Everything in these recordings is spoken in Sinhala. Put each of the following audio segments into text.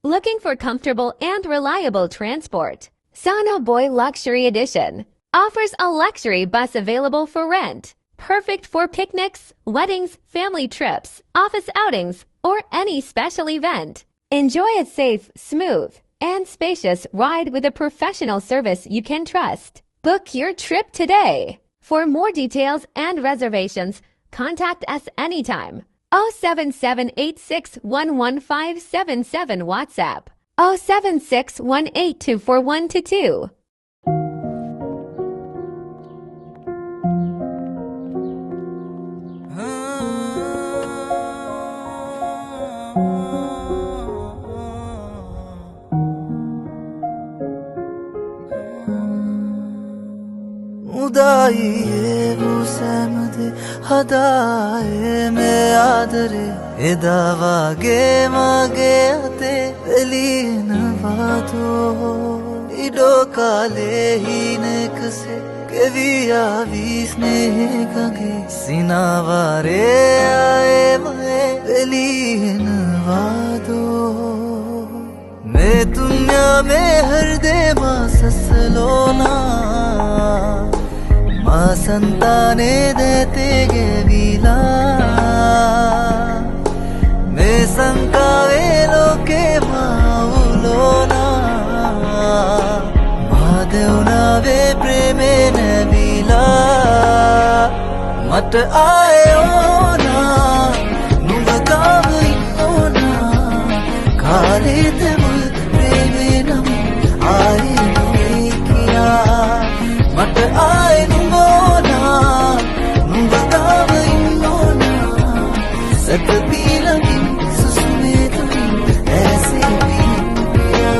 Looking for comfortable and reliable transport? Sana Boy Luxury Edition offers a luxury bus available for rent, perfect for picnics, weddings, family trips, office outings, or any special event. Enjoy a safe, smooth, and spacious ride with a professional service you can trust. Book your trip today. For more details and reservations, contact us anytime. 07786115577 WhatsApp. 07618241222. Udai वो सहमत हदाए में आदरे एदावागे मागे आते एलीन वादो इडो काले ही ने कसे केविया वीसने गंगे सिनावारे आए मैं एलीन वादो मैं दुनिया में हर दे मां ससलोना मां संताने देते गे विला मैं संकावे लोके माउलोना मादेवना वे प्रेमे ने विला मत आयो ना नुबकाव इन्नोना खाले ते प्रेमे नम आए किया मत आए सकती लगी सुसुमे तुम ऐसे भी पिया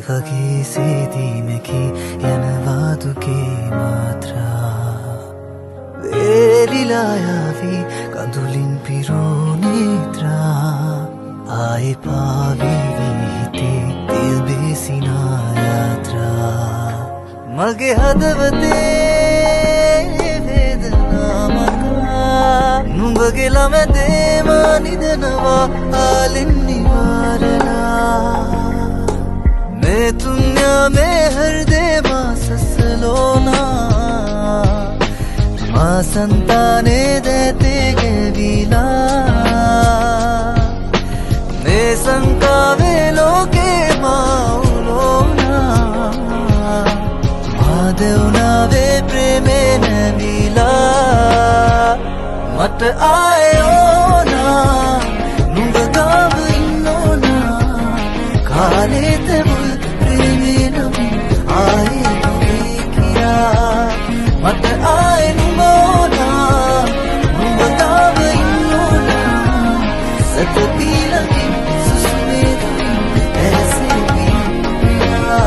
वगे से धीमे की यनवादु की मात्रा वेलिलाया भी कंदुलिन पिरो नेत्रा आए पावी वीते दिल बेसिना यात्रा मगे हदवते वेदना मगा नुंबगे लमे दे मानिदनवा आलिन निवारना मैं दुनिया में हर दे मां ससलोना मां संताने देते गे विला मैं संकावे लोके माउलोना मादेवना वे प्रेमे ने विला मत आयो ना नुबकाव इन्नोना खाले ते आए किया मत आए नुमोना नुबकाव इन्नोना सकती लगी सुसुमे तुम ऐसे भी पिया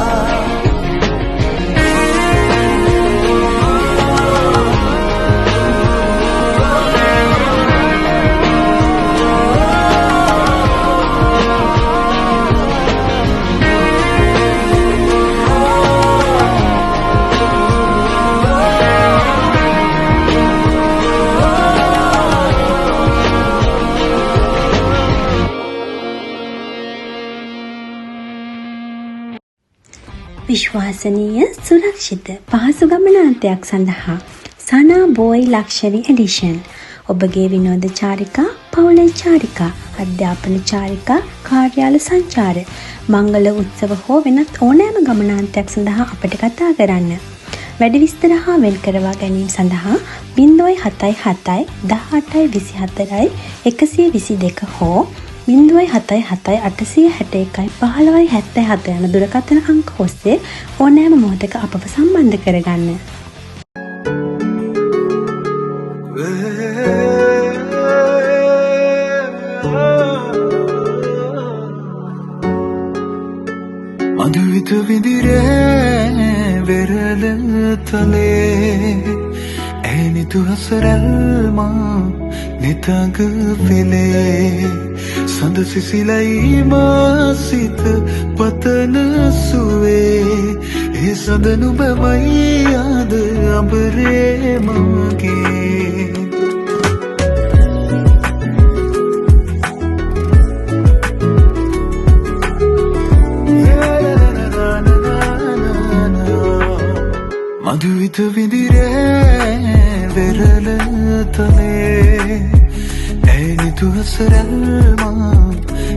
විශ්වාසනීය සුරක්ෂිත පහසු ගමනාන්තයක් සඳහා සනා බෝයි ලක්ෂරි එඩිෂන් ඔබගේ විනෝද චාරිකා පවුලේ චාරිකා අධ්‍යාපන චාරිකා කාර්යාල සංචාර මංගල උත්සව හෝ වෙනත් ඕනෑම ගමනාන්තයක් සඳහා අපට කතා කරන්න වැඩි විස්තර හා වෙන් කරවා ගැනීම සඳහා 077 18 24 122 හෝ 077 861 1577 යන දුරකථන අංක ඔස්සේ ඕනෑම මොහොතක අපව සම්බන්ධ කරගන්න. මధుවිත විඳිරේ වෙරළ තලේ ඇනිතු හසරල්මා නිතඟ පෙළේ සඳ සිසිලයි මාසිත පතන සුවේ ඒ සඳ නුඹමයි ආද අඹරේ මගේ මధుවිත විඳිරේ වෙරළ තලේ ඇනිතු හසරල්මා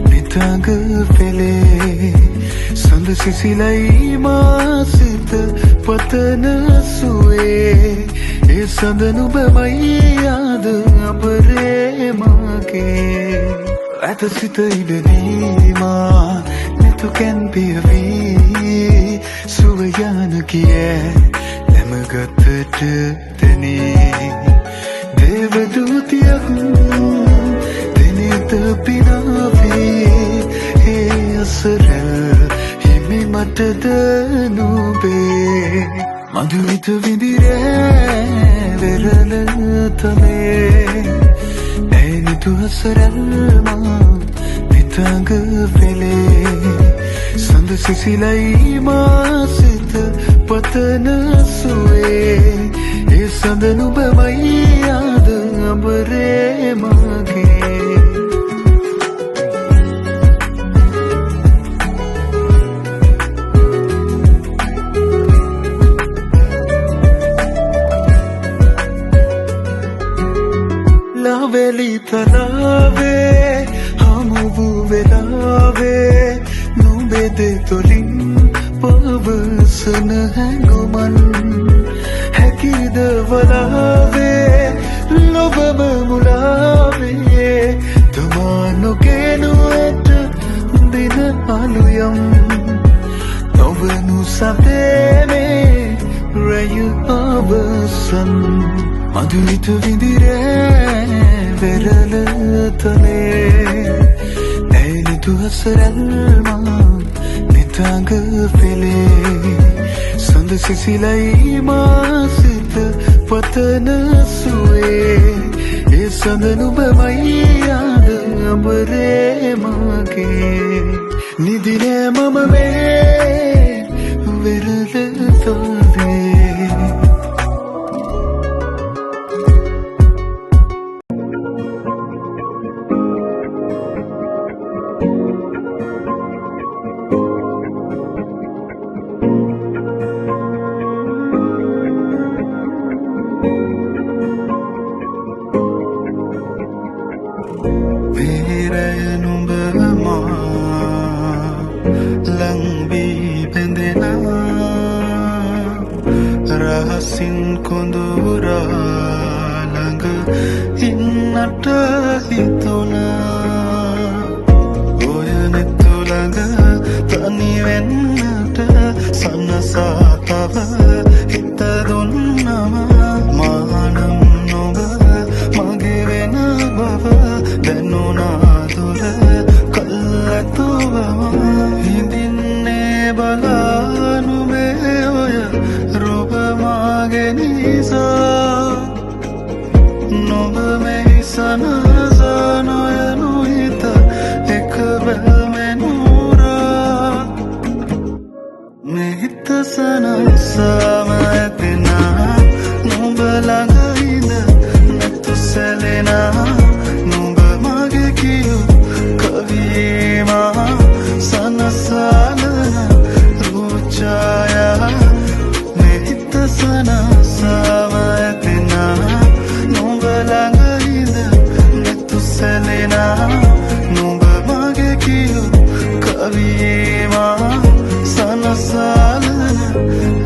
නිතඟ පෙළේ සඳ සිසිලයි මාසිත පතන සුවේ ඒ සඳ නුඹමයි ආද අඹරේ මගේ ඇත සිත ඉඩදීමා නිතු කැන් පියවී සුව යන කියේ ගතට තැනේ දේවදූතියක් දෙනෙත පිනාවේ ඒ අසරල් හිමි මටද නුබේ මధుවිත විඳිරේ වෙරළ තලේ ඇනිතු හසරල්මා නිතඟ පෙළේ සඳ සිසිලයි මාසිත පතන සුවේ ඒ සඳ නුඹමයි ආද අඹරේ මගේ ලවෙලි තලාවේ හමු වූ වෙලාවේ නුඹේ දෙතොලින් පවසන හැඟුමන් හැකිද වලාවේ ලොබම මුලාවේ තමා නොගෙනුවට දින අලුයම් නොවනු සතේනේ රැය අවසන් මధుවිත විඳිරේ වෙරළ තලේ ඇනිතු හසරල්මා නිතඟ පෙළේ සඳ සිසිලයි මාසිත පතන සුවේ ඒ සඳ නුඹමයි ආද අඹරේ මගේ නිදිනේ මම මේ වෙරළ තලේ රහසින් කොඳුරා ළඟ ඉන්නට හිතුණා ඔය නෙතු ළඟ තනි වෙන්නට සනසා තව හිත දුන්නම මානම් නොබ මගේ වෙන බව දැනුණා දුර කල්ැතුවම හිඳින්නේ බලානු මේ ඔය රූප මාගේ නිසා නොබ මෙහි සනසා නොයනු හිත එක බැල්මෙනුරා මෙහිත සනසාම ඇතිනා නොබ ළඟ ඉඳ නැතු සැලෙනා නොබ මගේ කියු කවීමා සනසාලන රූචායා මෙහිත සනසාම ඇතිනා නොබ ළඟ ඉඳ නැතු සැලෙනා නොබ මගේ කියු කවීමා සනසාලන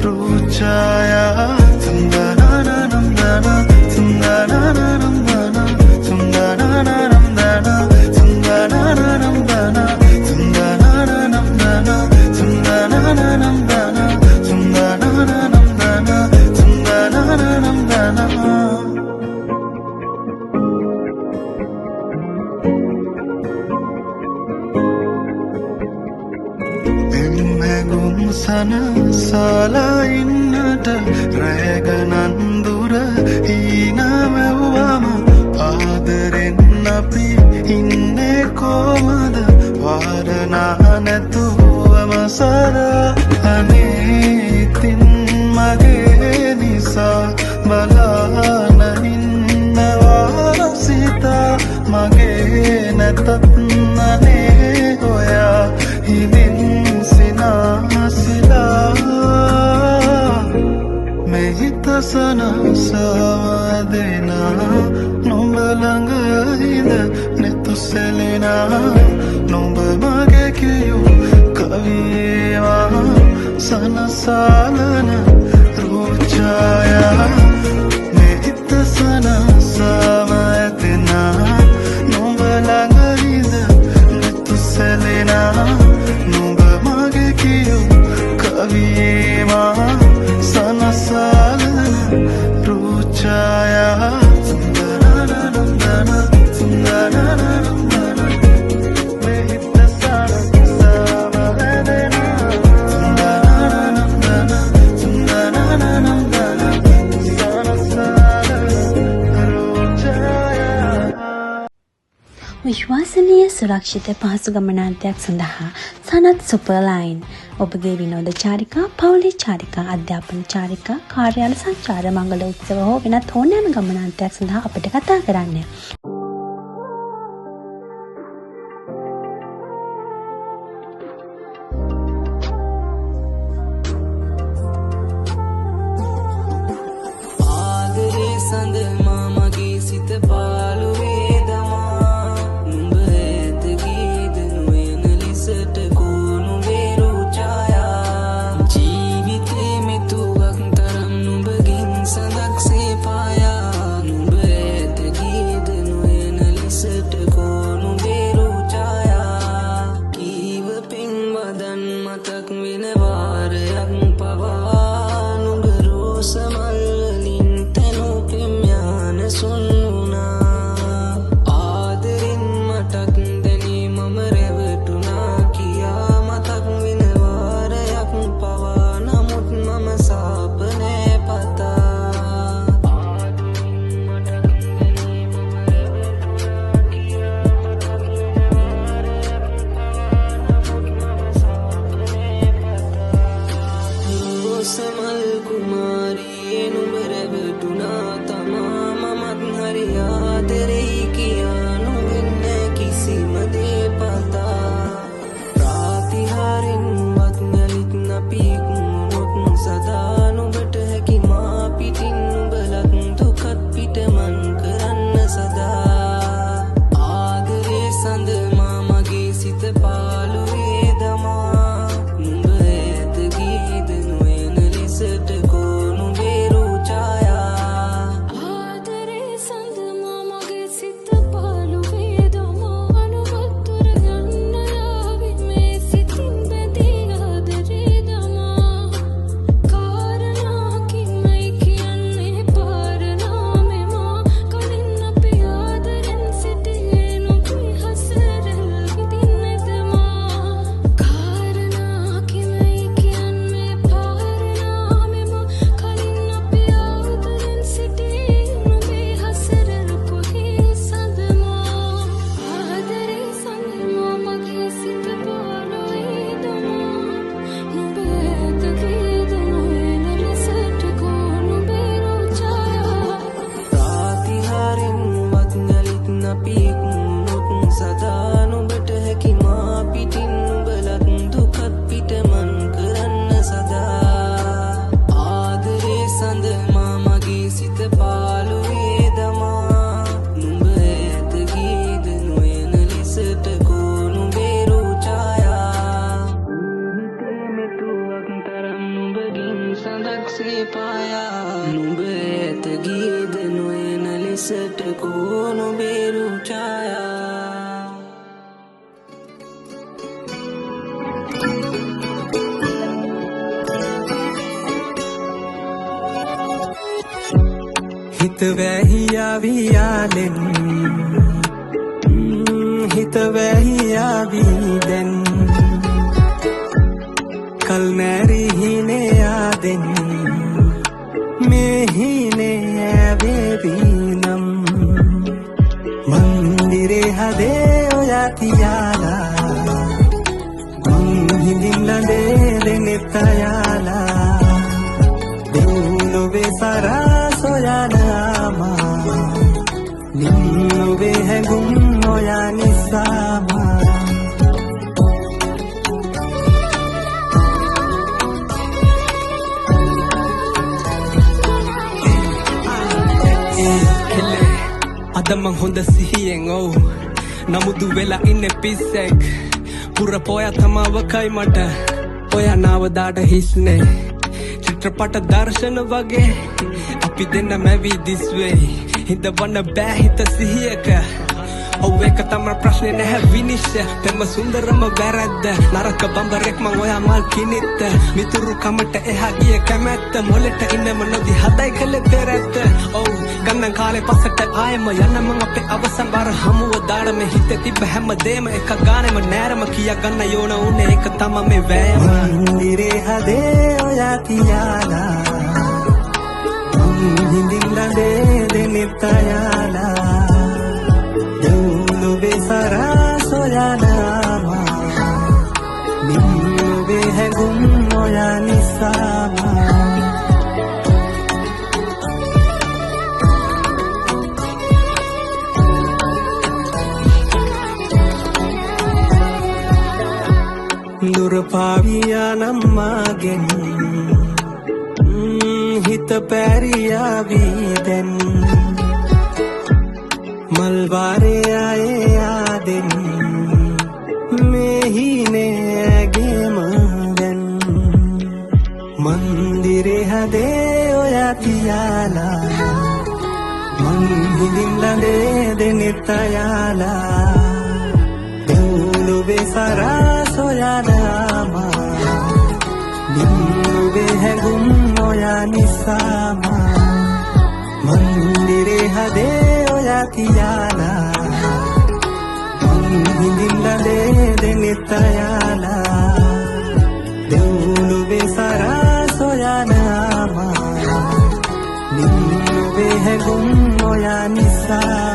රූචායා ඇඟුම් සනසලා ඉන්නට රැගනන්දුර හීනමැව්වම ආදරෙන් අපි ඉන්නේ කොමද වාරනා නැතුවම සදා අනේ ඉතින් මගේ නිසා බලාන ඉන්නවා සිතා මගේ නැතත් අනේ ඔයා හිමින් සිනාසිලා මෙහිත සනසවදෙනා නුඹ ළඟ හිඳ නෙතු සැලෙනා නුඹ මගේ කියූ කවියවා සනසාලන රූචායා මෙහිත සනසවදෙනා නුඹ ළඟ හිඳ නෙතු සැලෙනා නුඹ මගේ කියූ කවියවා සනසාලන රූචායා විශ්වාසනීය සුරක්ෂිත පහසු ගමනාන්තයක් සඳහා සනත් සුපර්ලයින් ඔබගේ විනෝද චාරිකා, පවුලේ චාරිකා, අධ්‍යාපන චාරිකා, කාර්යාල සංචාර, මංගල උත්සව හෝ වෙනත් ඕනෑම ගමනාන්තයක් සඳහා අපට කතා කරන්න. හිත වැහියාවියාලෙන් හිත වැහියාවි දැන් මල් නැරි හිනේ ආදෙන් මේ හිනේ ඇවේවිනම් මන්දිරේ හදේ ඔයා තියාලා හිඳින් ලඳේ දෙනෙත් අයාලා දෙව්ලොවේ සරා සොයනාමා නිම්ලොවේ හැඟුම් ඔයා නිසාමා අද මං හොඳ සිහියෙන් ඔව් නමුදු වෙලා ඉන්නේ පිස්සෙක් පුර පොය තමාවකයි මට ඔයා නාවදාට හිස්නේ චිත්‍රපට දර්ශන වගේ අපි දෙන්න මැවි this way හිතවන්න බෑ හිත සිහියක ඔව් ඒක තමයි ප්‍රශ්නේ නැහැ විනිශ්චය තම සුන්දරම වැරද්ද නරක බඹරෙක් මං ඔයා මල් කිනිත්ත මිතුරු කමට එහා ගිය කැමැත්ත මොලට ඉන්නම නොදි හදයි කළේ පෙරැත්ත ඔව් ගන්න කාලේ පස්සට ආයෙම යන්න මං අපේ අවසන් බර හමුව දාඩම හිතේ තිබ්බ හැමදේම එක ගානෙම නෑරම කියා ගන්න යෝන උනේ ඒක තමයි මේ වෑයම මන්දිරේ හදේ ඔයා තියාලා හිඳින් ලඳේ දෙනෙත් අයාලා සරා සොයනාමා නිම්ලොවේ හැඟුම් ඔයා නිසාමා දුර පාවියා නම්මාගෙන් හිත පැරියාවී දැන් මල්වාරේ ආයේ ආදෙන් මෙහිනේ ඇගේම දැන් මන්දිරේ හදේ ඔයා තියාලා මං හිඳින් ලඳේ දෙනෙත් අයාලා දෙව්ලොවේ සරා සොයනාමා නිම්ලොවේ හැඟුම් ඔයා නිසාමා මන්දිරේ හදේ තියාලා හිඳින් ලඳේ දෙනෙත් අයාලා දෙව්ලොවේ සරා සොයනාමා නිම්ලොවේ හැඟුම් ඔයා නිසා